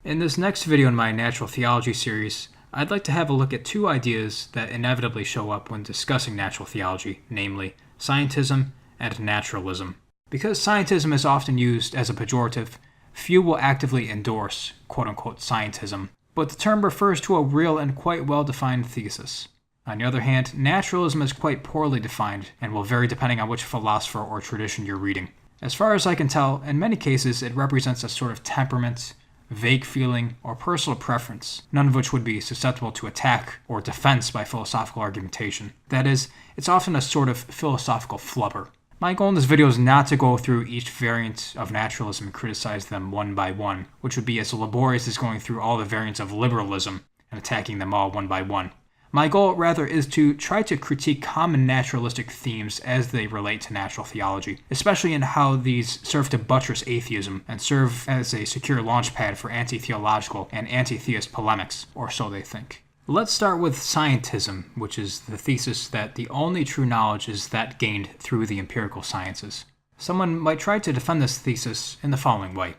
In this next video in my natural theology series, I'd like to have a look at two ideas that inevitably show up when discussing natural theology, namely scientism and naturalism. Because scientism is often used as a pejorative, few will actively endorse quote-unquote scientism, but the term refers to a real and quite well-defined thesis. On the other hand, naturalism is quite poorly defined and will vary depending on which philosopher or tradition you're reading. As far as I can tell, in many cases it represents a sort of temperament, vague feeling, or personal preference, none of which would be susceptible to attack or defense by philosophical argumentation. That is, it's often a sort of philosophical flubber. My goal in this video is not to go through each variant of naturalism and criticize them one by one, which would be as laborious as going through all the variants of liberalism and attacking them all one by one. My goal, rather, is to try to critique common naturalistic themes as they relate to natural theology, especially in how these serve to buttress atheism and serve as a secure launchpad for anti-theological and anti-theist polemics, or so they think. Let's start with scientism, which is the thesis that the only true knowledge is that gained through the empirical sciences. Someone might try to defend this thesis in the following way.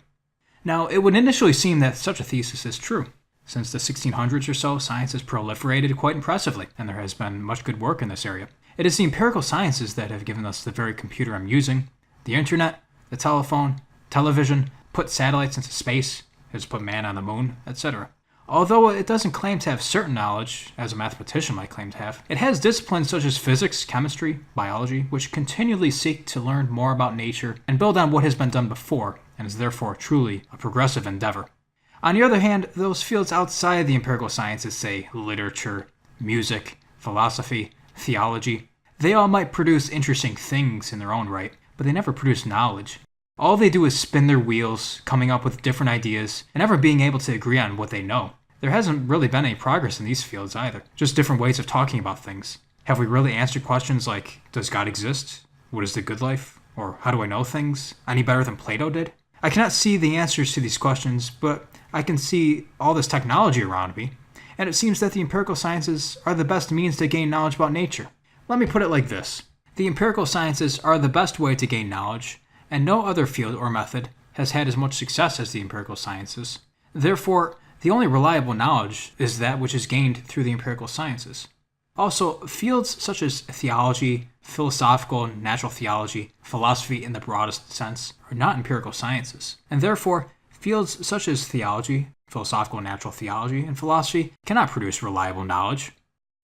Now, it would initially seem that such a thesis is true. Since the 1600s or so, science has proliferated quite impressively, and there has been much good work in this area. It is the empirical sciences that have given us the very computer I'm using, the internet, the telephone, television, put satellites into space, has put man on the moon, etc. Although it doesn't claim to have certain knowledge, as a mathematician might claim to have, it has disciplines such as physics, chemistry, biology, which continually seek to learn more about nature and build on what has been done before, and is therefore truly a progressive endeavor. On the other hand, those fields outside the empirical sciences, say literature, music, philosophy, theology, they all might produce interesting things in their own right, but they never produce knowledge. All they do is spin their wheels, coming up with different ideas, and never being able to agree on what they know. There hasn't really been any progress in these fields either, just different ways of talking about things. Have we really answered questions like, does God exist? What is the good life? Or how do I know things? Any better than Plato did? I cannot see the answers to these questions, but I can see all this technology around me, and it seems that the empirical sciences are the best means to gain knowledge about nature. Let me put it like this. The empirical sciences are the best way to gain knowledge, and no other field or method has had as much success as the empirical sciences. Therefore, the only reliable knowledge is that which is gained through the empirical sciences. Also, fields such as theology, philosophical, natural theology, philosophy in the broadest sense, are not empirical sciences, and therefore, fields such as theology, philosophical and natural theology, and philosophy cannot produce reliable knowledge.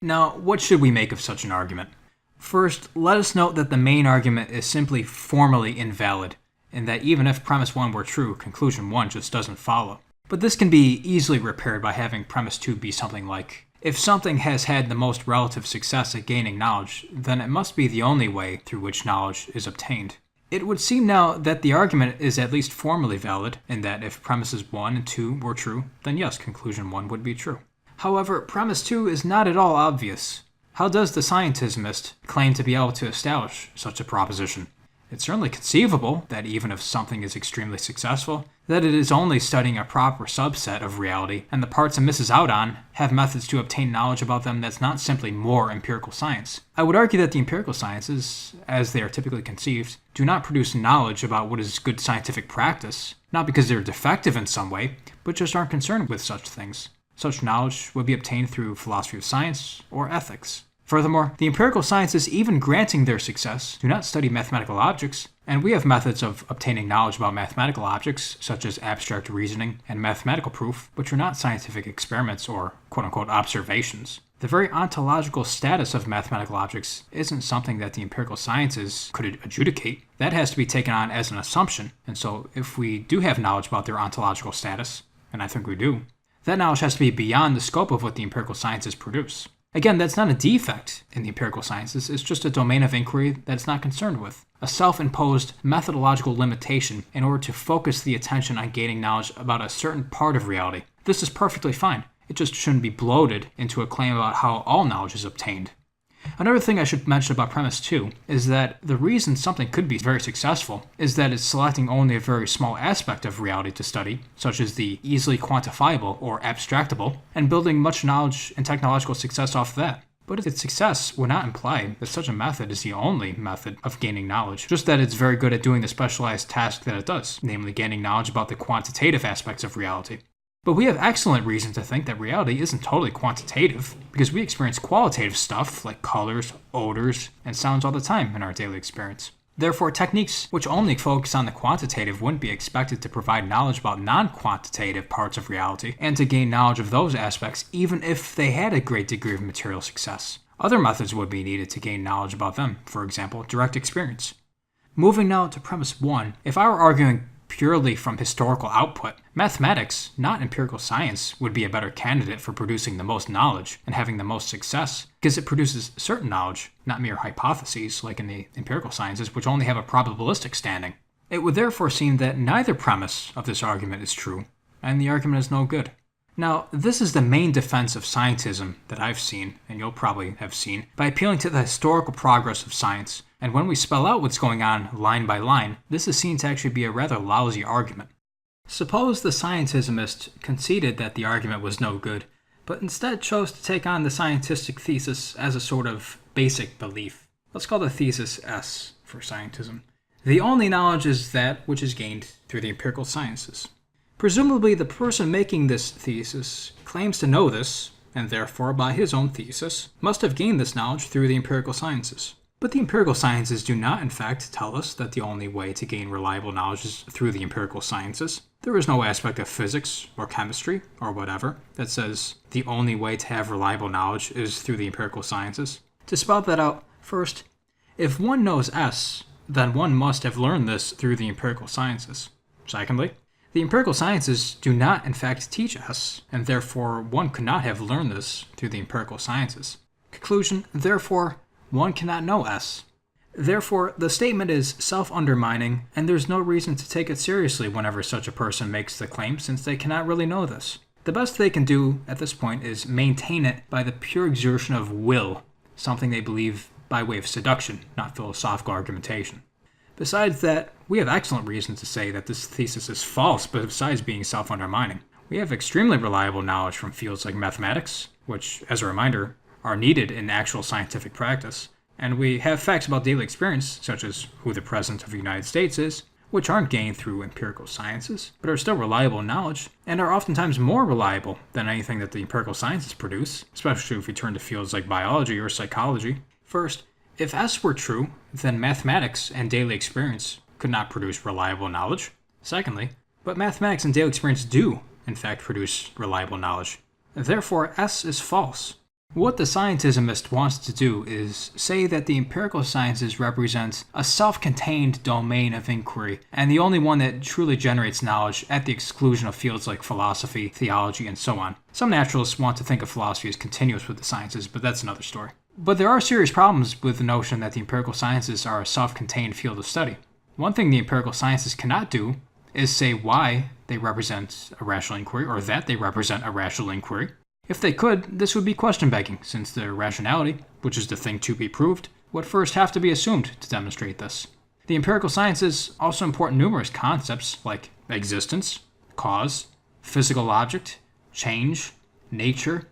Now, what should we make of such an argument? First, let us note that the main argument is simply formally invalid, and that even if premise 1 were true, conclusion 1 just doesn't follow. But this can be easily repaired by having premise 2 be something like, if something has had the most relative success at gaining knowledge, then it must be the only way through which knowledge is obtained. It would seem now that the argument is at least formally valid, and that if premises 1 and 2 were true, then yes, conclusion 1 would be true. However, premise 2 is not at all obvious. How does the scientismist claim to be able to establish such a proposition? It's certainly conceivable that even if something is extremely successful, that it is only studying a proper subset of reality, and the parts it misses out on have methods to obtain knowledge about them that's not simply more empirical science. I would argue that the empirical sciences, as they are typically conceived, do not produce knowledge about what is good scientific practice, not because they're defective in some way, but just aren't concerned with such things. Such knowledge would be obtained through philosophy of science or ethics. Furthermore, the empirical sciences, even granting their success, do not study mathematical objects, and we have methods of obtaining knowledge about mathematical objects, such as abstract reasoning and mathematical proof, which are not scientific experiments or quote-unquote observations. The very ontological status of mathematical objects isn't something that the empirical sciences could adjudicate. That has to be taken on as an assumption, and so if we do have knowledge about their ontological status, and I think we do, that knowledge has to be beyond the scope of what the empirical sciences produce. Again, that's not a defect in the empirical sciences, it's just a domain of inquiry that it's not concerned with. A self-imposed methodological limitation in order to focus the attention on gaining knowledge about a certain part of reality. This is perfectly fine. It just shouldn't be bloated into a claim about how all knowledge is obtained. Another thing I should mention about premise 2 is that the reason something could be very successful is that it's selecting only a very small aspect of reality to study, such as the easily quantifiable or abstractable, and building much knowledge and technological success off that. But its success would not imply that such a method is the only method of gaining knowledge, just that it's very good at doing the specialized task that it does, namely gaining knowledge about the quantitative aspects of reality. But we have excellent reason to think that reality isn't totally quantitative, because we experience qualitative stuff like colors, odors, and sounds all the time in our daily experience. Therefore, techniques which only focus on the quantitative wouldn't be expected to provide knowledge about non-quantitative parts of reality, and to gain knowledge of those aspects even if they had a great degree of material success. Other methods would be needed to gain knowledge about them, for example, direct experience. Moving now to premise 1, if I were arguing purely from historical output, mathematics, not empirical science, would be a better candidate for producing the most knowledge and having the most success, because it produces certain knowledge, not mere hypotheses like in the empirical sciences, which only have a probabilistic standing. It would therefore seem that neither premise of this argument is true, and the argument is no good. Now, this is the main defense of scientism that I've seen, and you'll probably have seen, by appealing to the historical progress of science. And when we spell out what's going on line by line, this is seen to actually be a rather lousy argument. Suppose the scientismist conceded that the argument was no good, but instead chose to take on the scientific thesis as a sort of basic belief. Let's call the Thesis S for scientism. The only knowledge is that which is gained through the empirical sciences. Presumably, the person making this thesis claims to know this, and therefore, by his own thesis, must have gained this knowledge through the empirical sciences. But the empirical sciences do not, in fact, tell us that the only way to gain reliable knowledge is through the empirical sciences. There is no aspect of physics or chemistry or whatever that says the only way to have reliable knowledge is through the empirical sciences. To spell that out, first, if one knows S, then one must have learned this through the empirical sciences. Secondly, the empirical sciences do not, in fact, teach S, and therefore one could not have learned this through the empirical sciences. Conclusion, therefore, one cannot know S. Therefore, the statement is self-undermining, and there's no reason to take it seriously whenever such a person makes the claim, since they cannot really know this. The best they can do at this point is maintain it by the pure exertion of will, something they believe by way of seduction, not philosophical argumentation. Besides that, we have excellent reason to say that this thesis is false, but besides being self-undermining. We have extremely reliable knowledge from fields like mathematics, which, as a reminder, are needed in actual scientific practice, and we have facts about daily experience, such as who the President of the United States is, which aren't gained through empirical sciences, but are still reliable knowledge, and are oftentimes more reliable than anything that the empirical sciences produce, especially if we turn to fields like biology or psychology. First, if S were true, then mathematics and daily experience could not produce reliable knowledge. Secondly, but mathematics and daily experience do, in fact, produce reliable knowledge. Therefore, S is false. What the scientismist wants to do is say that the empirical sciences represent a self-contained domain of inquiry, and the only one that truly generates knowledge at the exclusion of fields like philosophy, theology, and so on. Some naturalists want to think of philosophy as continuous with the sciences, but that's another story. But there are serious problems with the notion that the empirical sciences are a self-contained field of study. One thing the empirical sciences cannot do is say why they represent a rational inquiry, or that they represent a rational inquiry. If they could, this would be question-begging, since their rationality, which is the thing to be proved, would first have to be assumed to demonstrate this. The empirical sciences also import numerous concepts like existence, cause, physical object, change, nature,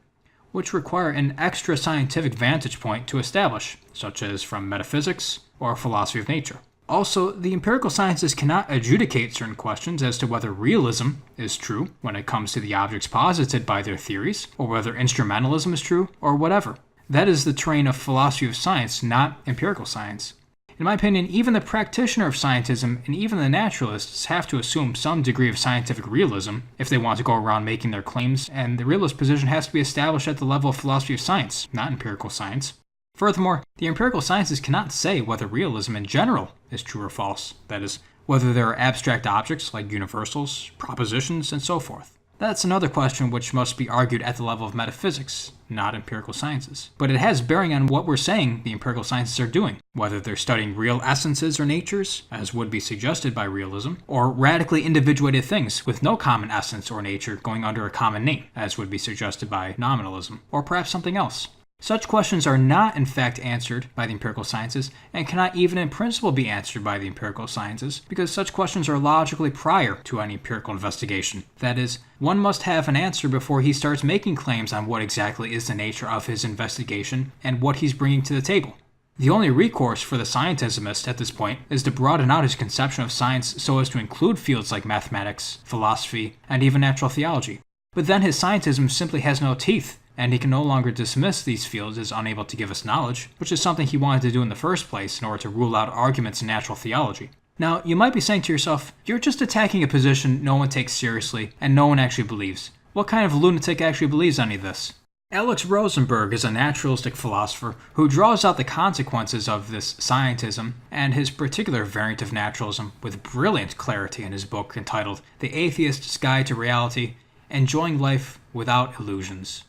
which require an extra scientific vantage point to establish, such as from metaphysics or philosophy of nature. Also, the empirical sciences cannot adjudicate certain questions as to whether realism is true when it comes to the objects posited by their theories, or whether instrumentalism is true, or whatever. That is the terrain of philosophy of science, not empirical science. In my opinion, even the practitioner of scientism and even the naturalists have to assume some degree of scientific realism if they want to go around making their claims, and the realist position has to be established at the level of philosophy of science, not empirical science. Furthermore, the empirical sciences cannot say whether realism in general is true or false, that is, whether there are abstract objects like universals, propositions, and so forth. That's another question which must be argued at the level of metaphysics, not empirical sciences. But it has bearing on what we're saying the empirical sciences are doing, whether they're studying real essences or natures, as would be suggested by realism, or radically individuated things with no common essence or nature going under a common name, as would be suggested by nominalism, or perhaps something else. Such questions are not in fact answered by the empirical sciences, and cannot even in principle be answered by the empirical sciences, because such questions are logically prior to any empirical investigation. That is, one must have an answer before he starts making claims on what exactly is the nature of his investigation and what he's bringing to the table. The only recourse for the scientismist at this point is to broaden out his conception of science so as to include fields like mathematics, philosophy, and even natural theology. But then his scientism simply has no teeth, and he can no longer dismiss these fields as unable to give us knowledge, which is something he wanted to do in the first place in order to rule out arguments in natural theology. Now, you might be saying to yourself, you're just attacking a position no one takes seriously, and no one actually believes. What kind of lunatic actually believes any of this? Alex Rosenberg is a naturalistic philosopher who draws out the consequences of this scientism and his particular variant of naturalism with brilliant clarity in his book entitled The Atheist's Guide to Reality: Enjoying Life Without Illusions.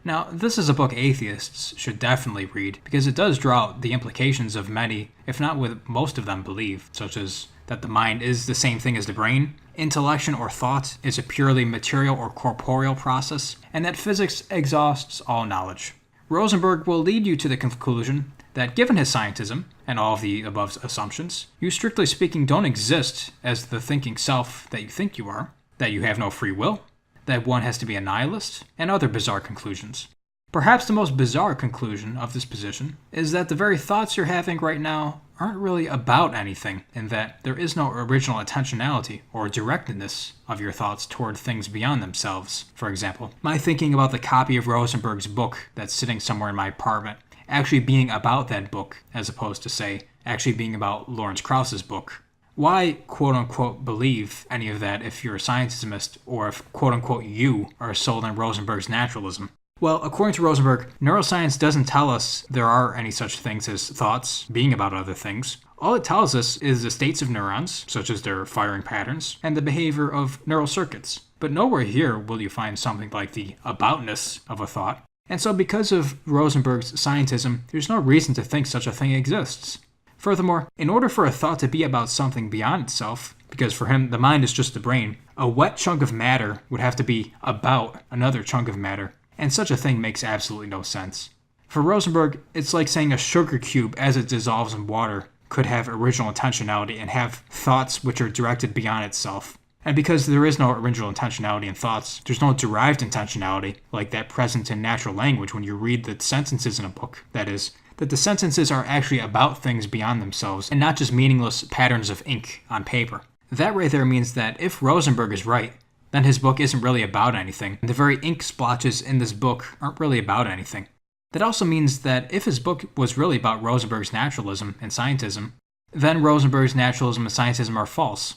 Now, this is a book atheists should definitely read because it does draw out the implications of many, if not what most of them believe, such as that the mind is the same thing as the brain, intellection or thought is a purely material or corporeal process, and that physics exhausts all knowledge. Rosenberg will lead you to the conclusion that given his scientism and all of the above assumptions, you strictly speaking don't exist as the thinking self that you think you are, that you have no free will, that one has to be a nihilist, and other bizarre conclusions. Perhaps the most bizarre conclusion of this position is that the very thoughts you're having right now aren't really about anything, in that there is no original intentionality or directedness of your thoughts toward things beyond themselves. For example, my thinking about the copy of Rosenberg's book that's sitting somewhere in my apartment actually being about that book, as opposed to, say, actually being about Lawrence Krauss's book. Why, quote-unquote, believe any of that if you're a scientism, or if, quote-unquote, you are sold on Rosenberg's naturalism? Well, according to Rosenberg, neuroscience doesn't tell us there are any such things as thoughts being about other things. All it tells us is the states of neurons, such as their firing patterns, and the behavior of neural circuits. But nowhere here will you find something like the aboutness of a thought. And so because of Rosenberg's scientism, there's no reason to think such a thing exists. Furthermore, in order for a thought to be about something beyond itself, because for him the mind is just the brain, a wet chunk of matter would have to be about another chunk of matter. And such a thing makes absolutely no sense. For Rosenberg, it's like saying a sugar cube as it dissolves in water could have original intentionality and have thoughts which are directed beyond itself. And because there is no original intentionality in thoughts, there's no derived intentionality like that present in natural language when you read the sentences in a book. That is, that the sentences are actually about things beyond themselves and not just meaningless patterns of ink on paper. That right there means that if Rosenberg is right, then his book isn't really about anything. The very ink splotches in this book aren't really about anything. That also means that if his book was really about Rosenberg's naturalism and scientism, then Rosenberg's naturalism and scientism are false.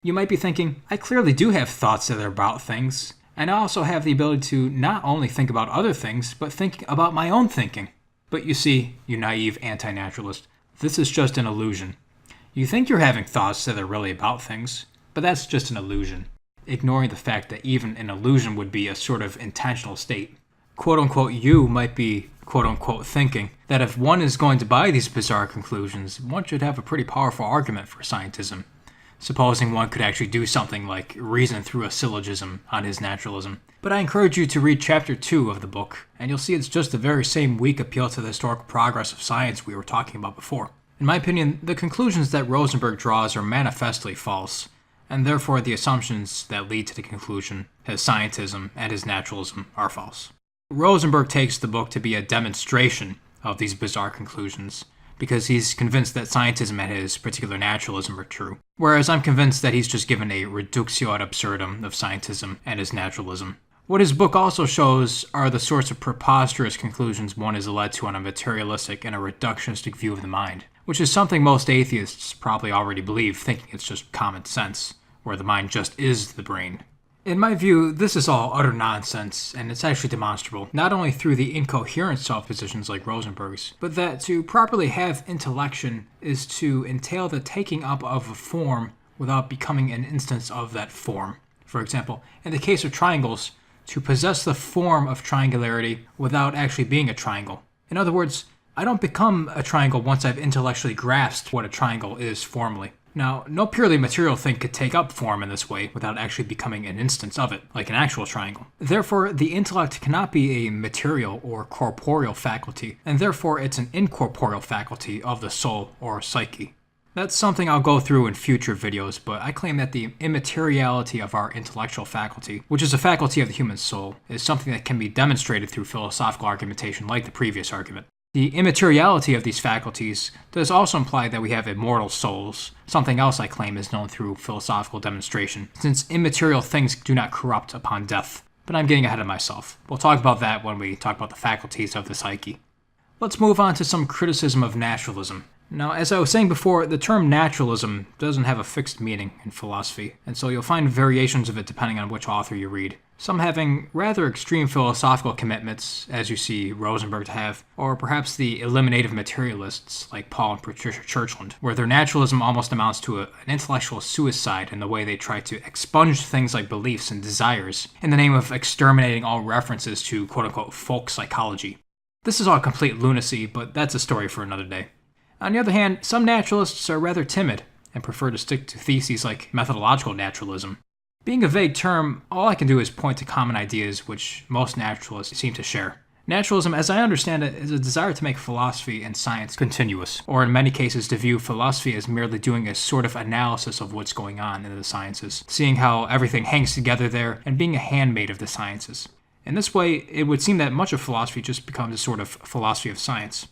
You might be thinking, I clearly do have thoughts that are about things, and I also have the ability to not only think about other things, but think about my own thinking. But you see, you naive anti-naturalist, this is just an illusion. You think you're having thoughts that are really about things, but that's just an illusion, ignoring the fact that even an illusion would be a sort of intentional state. Quote-unquote you might be, quote-unquote, thinking that if one is going to buy these bizarre conclusions, one should have a pretty powerful argument for scientism, supposing one could actually do something like reason through a syllogism on his naturalism. But I encourage you to read chapter 2 of the book, and you'll see it's just the very same weak appeal to the historical progress of science we were talking about before. In my opinion, the conclusions that Rosenberg draws are manifestly false, and therefore the assumptions that lead to the conclusion, his scientism and his naturalism, are false. Rosenberg takes the book to be a demonstration of these bizarre conclusions, because he's convinced that scientism and his particular naturalism are true, whereas I'm convinced that he's just given a reductio ad absurdum of scientism and his naturalism. What his book also shows are the sorts of preposterous conclusions one is led to on a materialistic and a reductionistic view of the mind, which is something most atheists probably already believe, thinking it's just common sense, where the mind just is the brain. In my view, this is all utter nonsense, and it's actually demonstrable, not only through the incoherent self-positions like Rosenberg's, but that to properly have intellection is to entail the taking up of a form without becoming an instance of that form. For example, in the case of triangles, to possess the form of triangularity without actually being a triangle. In other words, I don't become a triangle once I've intellectually grasped what a triangle is formally. Now, no purely material thing could take up form in this way without actually becoming an instance of it, like an actual triangle. Therefore, the intellect cannot be a material or corporeal faculty, and therefore it's an incorporeal faculty of the soul or psyche. That's something I'll go through in future videos, but I claim that the immateriality of our intellectual faculty, which is a faculty of the human soul, is something that can be demonstrated through philosophical argumentation like the previous argument. The immateriality of these faculties does also imply that we have immortal souls, something else I claim is known through philosophical demonstration, since immaterial things do not corrupt upon death. But I'm getting ahead of myself. We'll talk about that when we talk about the faculties of the psyche. Let's move on to some criticism of naturalism. Now, as I was saying before, the term naturalism doesn't have a fixed meaning in philosophy, and so you'll find variations of it depending on which author you read. Some having rather extreme philosophical commitments, as you see Rosenberg have, or perhaps the eliminative materialists like Paul and Patricia Churchland, where their naturalism almost amounts to an intellectual suicide in the way they try to expunge things like beliefs and desires in the name of exterminating all references to quote-unquote folk psychology. This is all complete lunacy, but that's a story for another day. On the other hand, some naturalists are rather timid and prefer to stick to theses like methodological naturalism. Being a vague term, all I can do is point to common ideas which most naturalists seem to share. Naturalism, as I understand it, is a desire to make philosophy and science continuous, or in many cases to view philosophy as merely doing a sort of analysis of what's going on in the sciences, seeing how everything hangs together there, and being a handmaid of the sciences. In this way, it would seem that much of philosophy just becomes a sort of philosophy of science.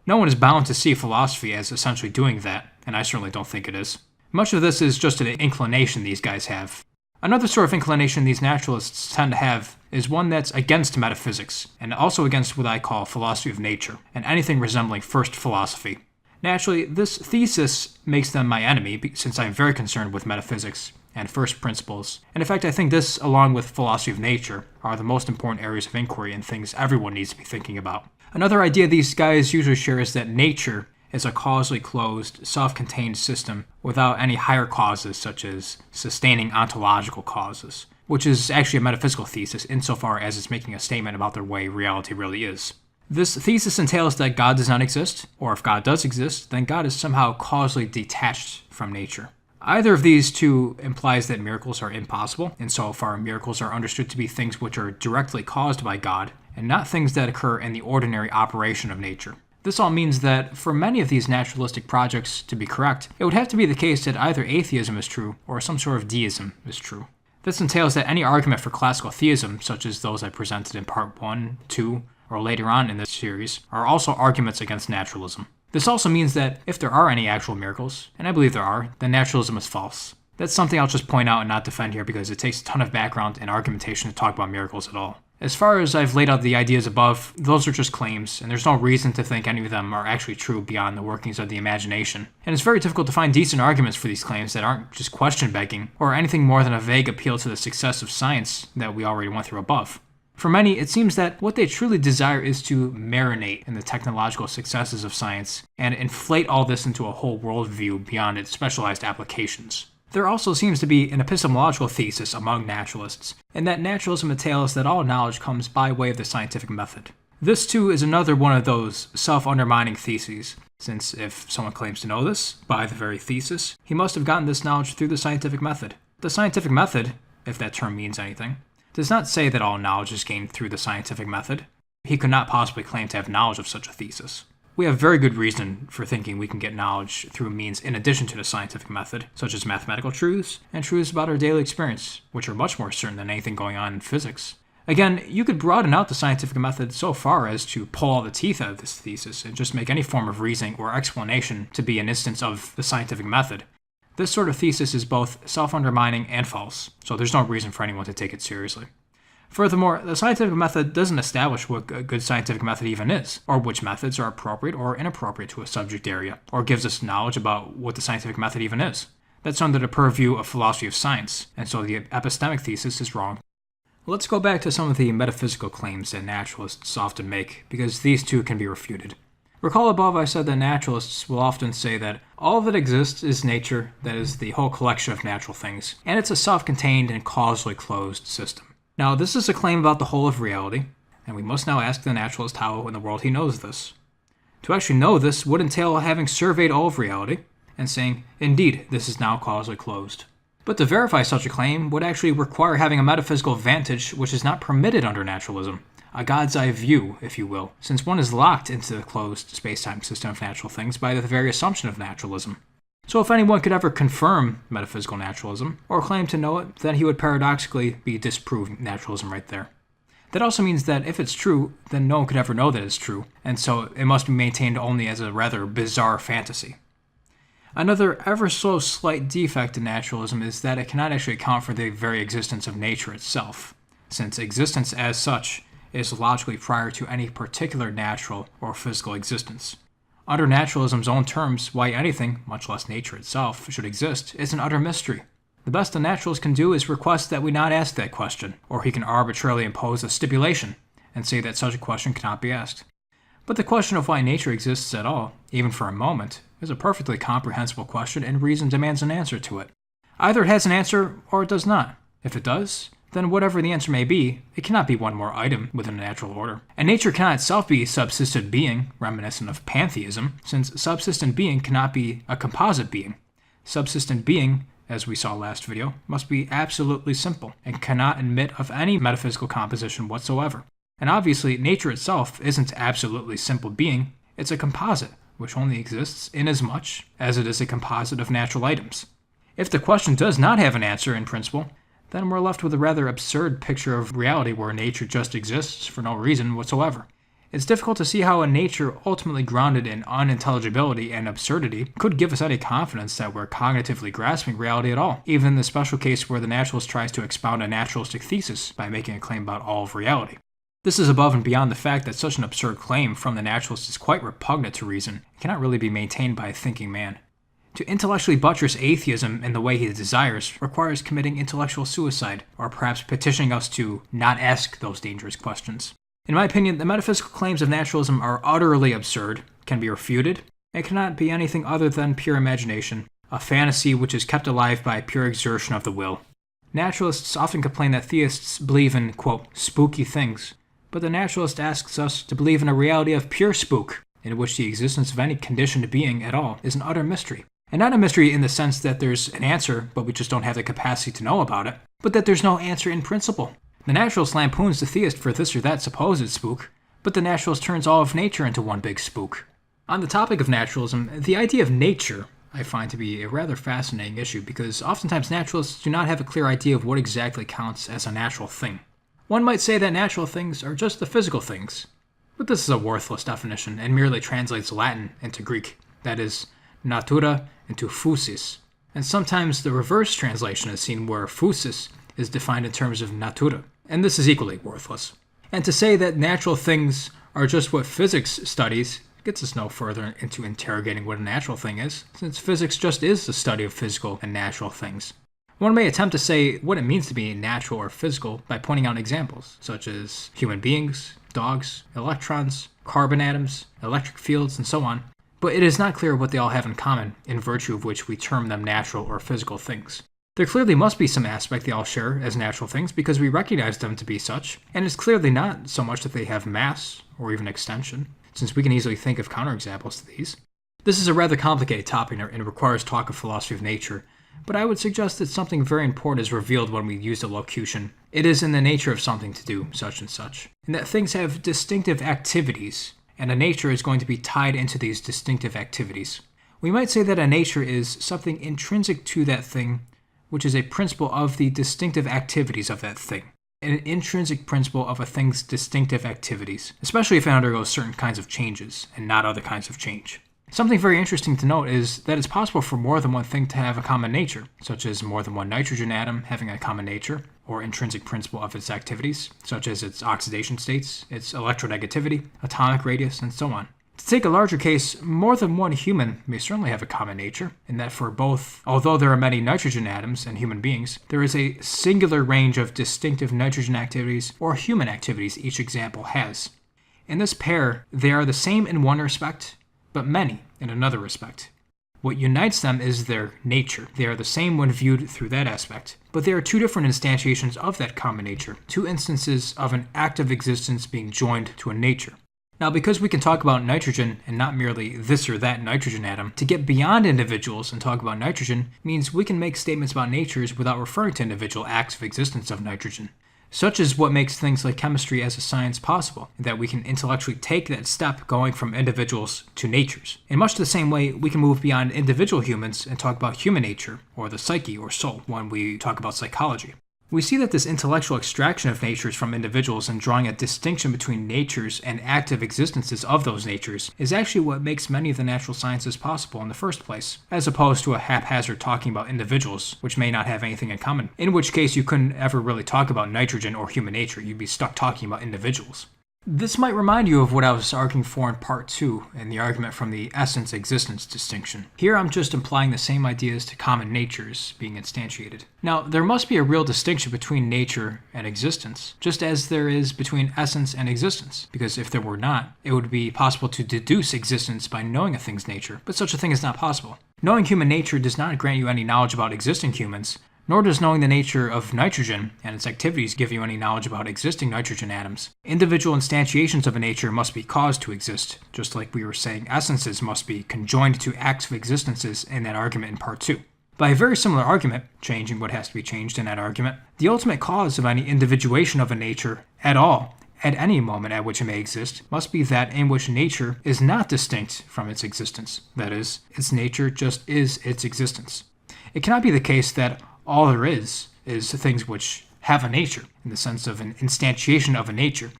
No one is bound to see philosophy as essentially doing that, and I certainly don't think it is. Much of this is just an inclination these guys have. Another sort of inclination these naturalists tend to have is one that's against metaphysics, and also against what I call philosophy of nature, and anything resembling first philosophy. Naturally, this thesis makes them my enemy, since I am very concerned with metaphysics and first principles, and in fact I think this, along with philosophy of nature, are the most important areas of inquiry and things everyone needs to be thinking about. Another idea these guys usually share is that nature is a causally closed, self-contained system without any higher causes such as sustaining ontological causes, which is actually a metaphysical thesis insofar as it's making a statement about the way reality really is. This thesis entails that God does not exist, or if God does exist, then God is somehow causally detached from nature. Either of these two implies that miracles are impossible, insofar miracles are understood to be things which are directly caused by God, and not things that occur in the ordinary operation of nature. This all means that for many of these naturalistic projects to be correct, it would have to be the case that either atheism is true or some sort of deism is true. This entails that any argument for classical theism, such as those I presented in part 1, 2, or later on in this series, are also arguments against naturalism. This also means that if there are any actual miracles, and I believe there are, then naturalism is false. That's something I'll just point out and not defend here because it takes a ton of background and argumentation to talk about miracles at all. As far as I've laid out the ideas above, those are just claims, and there's no reason to think any of them are actually true beyond the workings of the imagination. And it's very difficult to find decent arguments for these claims that aren't just question-begging, or anything more than a vague appeal to the success of science that we already went through above. For many, it seems that what they truly desire is to marinate in the technological successes of science, and inflate all this into a whole worldview beyond its specialized applications. There also seems to be an epistemological thesis among naturalists, in that naturalism entails that all knowledge comes by way of the scientific method. This too is another one of those self-undermining theses, since if someone claims to know this, by the very thesis, he must have gotten this knowledge through the scientific method. The scientific method, if that term means anything, does not say that all knowledge is gained through the scientific method. He could not possibly claim to have knowledge of such a thesis. We have very good reason for thinking we can get knowledge through means in addition to the scientific method, such as mathematical truths and truths about our daily experience, which are much more certain than anything going on in physics. Again, you could broaden out the scientific method so far as to pull all the teeth out of this thesis and just make any form of reasoning or explanation to be an instance of the scientific method. This sort of thesis is both self-undermining and false, so there's no reason for anyone to take it seriously. Furthermore, the scientific method doesn't establish what a good scientific method even is, or which methods are appropriate or inappropriate to a subject area, or gives us knowledge about what the scientific method even is. That's under the purview of philosophy of science, and so the epistemic thesis is wrong. Let's go back to some of the metaphysical claims that naturalists often make, because these too can be refuted. Recall above I said that naturalists will often say that all that exists is nature, that is, the whole collection of natural things, and it's a self-contained and causally closed system. Now, this is a claim about the whole of reality, and we must now ask the naturalist how in the world he knows this. To actually know this would entail having surveyed all of reality, and saying, indeed, this is now causally closed. But to verify such a claim would actually require having a metaphysical vantage which is not permitted under naturalism, a God's eye view, if you will, since one is locked into the closed space-time system of natural things by the very assumption of naturalism. So if anyone could ever confirm metaphysical naturalism, or claim to know it, then he would paradoxically be disproving naturalism right there. That also means that if it's true, then no one could ever know that it's true, and so it must be maintained only as a rather bizarre fantasy. Another ever so slight defect in naturalism is that it cannot actually account for the very existence of nature itself. since existence as such is logically prior to any particular natural or physical existence. Under naturalism's own terms, why anything, much less nature itself, should exist is an utter mystery. The best a naturalist can do is request that we not ask that question, or he can arbitrarily impose a stipulation and say that such a question cannot be asked. But the question of why nature exists at all, even for a moment, is a perfectly comprehensible question, and reason demands an answer to it. Either it has an answer or it does not. If it does, then whatever the answer may be, it cannot be one more item within a natural order. And nature cannot itself be subsistent being, reminiscent of pantheism, since subsistent being cannot be a composite being. Subsistent being, as we saw last video, must be absolutely simple, and cannot admit of any metaphysical composition whatsoever. And obviously, nature itself isn't absolutely simple being, it's a composite, which only exists inasmuch as it is a composite of natural items. If the question does not have an answer in principle, then we're left with a rather absurd picture of reality where nature just exists for no reason whatsoever. It's difficult to see how a nature ultimately grounded in unintelligibility and absurdity could give us any confidence that we're cognitively grasping reality at all, even in the special case where the naturalist tries to expound a naturalistic thesis by making a claim about all of reality. This is above and beyond the fact that such an absurd claim from the naturalist is quite repugnant to reason and cannot really be maintained by a thinking man. To intellectually buttress atheism in the way he desires requires committing intellectual suicide, or perhaps petitioning us to not ask those dangerous questions. In my opinion, the metaphysical claims of naturalism are utterly absurd, can be refuted, and cannot be anything other than pure imagination, a fantasy which is kept alive by pure exertion of the will. Naturalists often complain that theists believe in, quote, spooky things, but the naturalist asks us to believe in a reality of pure spook, in which the existence of any conditioned being at all is an utter mystery. And not a mystery in the sense that there's an answer, but we just don't have the capacity to know about it, but that there's no answer in principle. The naturalist lampoons the theist for this or that supposed spook, but the naturalist turns all of nature into one big spook. On the topic of naturalism, the idea of nature I find to be a rather fascinating issue because oftentimes naturalists do not have a clear idea of what exactly counts as a natural thing. One might say that natural things are just the physical things, but this is a worthless definition and merely translates Latin into Greek, that is, natura into physis, and sometimes the reverse translation is seen where physis is defined in terms of natura, and this is equally worthless. And to say that natural things are just what physics studies gets us no further into interrogating what a natural thing is, since physics just is the study of physical and natural things. One may attempt to say what it means to be natural or physical by pointing out examples, such as human beings, dogs, electrons, carbon atoms, electric fields, and so on, but it is not clear what they all have in common, in virtue of which we term them natural or physical things. There clearly must be some aspect they all share as natural things because we recognize them to be such, and it's clearly not so much that they have mass or even extension, since we can easily think of counterexamples to these. This is a rather complicated topic and requires talk of philosophy of nature, but I would suggest that something very important is revealed when we use the locution, it is in the nature of something to do such and such, and that things have distinctive activities, and a nature is going to be tied into these distinctive activities. We might say that a nature is something intrinsic to that thing, which is a principle of the distinctive activities of that thing, an intrinsic principle of a thing's distinctive activities, especially if it undergoes certain kinds of changes and not other kinds of change. Something very interesting to note is that it's possible for more than one thing to have a common nature, such as more than one nitrogen atom having a common nature, or intrinsic principle of its activities, such as its oxidation states, its electronegativity, atomic radius, and so on. To take a larger case, more than one human may certainly have a common nature, in that for both, although there are many nitrogen atoms in human beings, there is a singular range of distinctive nitrogen activities or human activities each example has. In this pair, they are the same in one respect, but many in another respect. What unites them is their nature. They are the same when viewed through that aspect, but they are two different instantiations of that common nature, two instances of an active existence being joined to a nature. Now, because we can talk about nitrogen and not merely this or that nitrogen atom, to get beyond individuals and talk about nitrogen means we can make statements about natures without referring to individual acts of existence of nitrogen. Such is what makes things like chemistry as a science possible, that we can intellectually take that step going from individuals to natures. In much the same way, we can move beyond individual humans and talk about human nature, or the psyche or soul, when we talk about psychology. We see that this intellectual extraction of natures from individuals and drawing a distinction between natures and active existences of those natures is actually what makes many of the natural sciences possible in the first place, as opposed to a haphazard talking about individuals, which may not have anything in common, in which case you couldn't ever really talk about nitrogen or human nature, you'd be stuck talking about individuals. This might remind you of what I was arguing for in part 2 in the argument from the essence-existence distinction. Here I'm just implying the same ideas to common natures being instantiated. Now, there must be a real distinction between nature and existence, just as there is between essence and existence, because if there were not, it would be possible to deduce existence by knowing a thing's nature, but such a thing is not possible. Knowing human nature does not grant you any knowledge about existing humans, nor does knowing the nature of nitrogen and its activities give you any knowledge about existing nitrogen atoms. Individual instantiations of a nature must be caused to exist, just like we were saying essences must be conjoined to acts of existences in that argument in part 2. By a very similar argument, changing what has to be changed in that argument, the ultimate cause of any individuation of a nature at all, at any moment at which it may exist, must be that in which nature is not distinct from its existence. That is, its nature just is its existence. It cannot be the case that all there is things which have a nature, in the sense of an instantiation of a nature.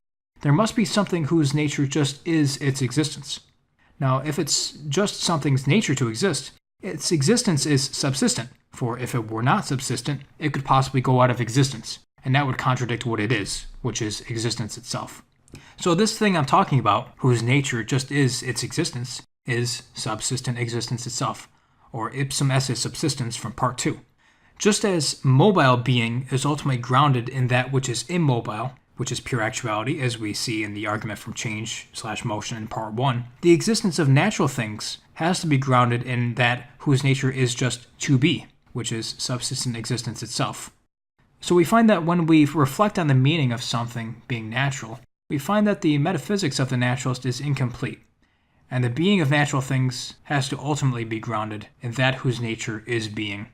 There must be something whose nature just is its existence. Now, if it's just something's nature to exist, its existence is subsistent, for if it were not subsistent, it could possibly go out of existence, and that would contradict what it is, which is existence itself. So this thing I'm talking about, whose nature just is its existence, is subsistent existence itself, or ipsum esse subsistence from part 2. Just as mobile being is ultimately grounded in that which is immobile, which is pure actuality, as we see in the argument from change/motion in part 1, the existence of natural things has to be grounded in that whose nature is just to be, which is subsistent existence itself. So we find that when we reflect on the meaning of something being natural, we find that the metaphysics of the naturalist is incomplete, and the being of natural things has to ultimately be grounded in that whose nature is being.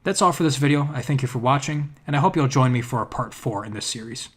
That's all for this video. I thank you for watching, and I hope you'll join me for a part 4 in this series.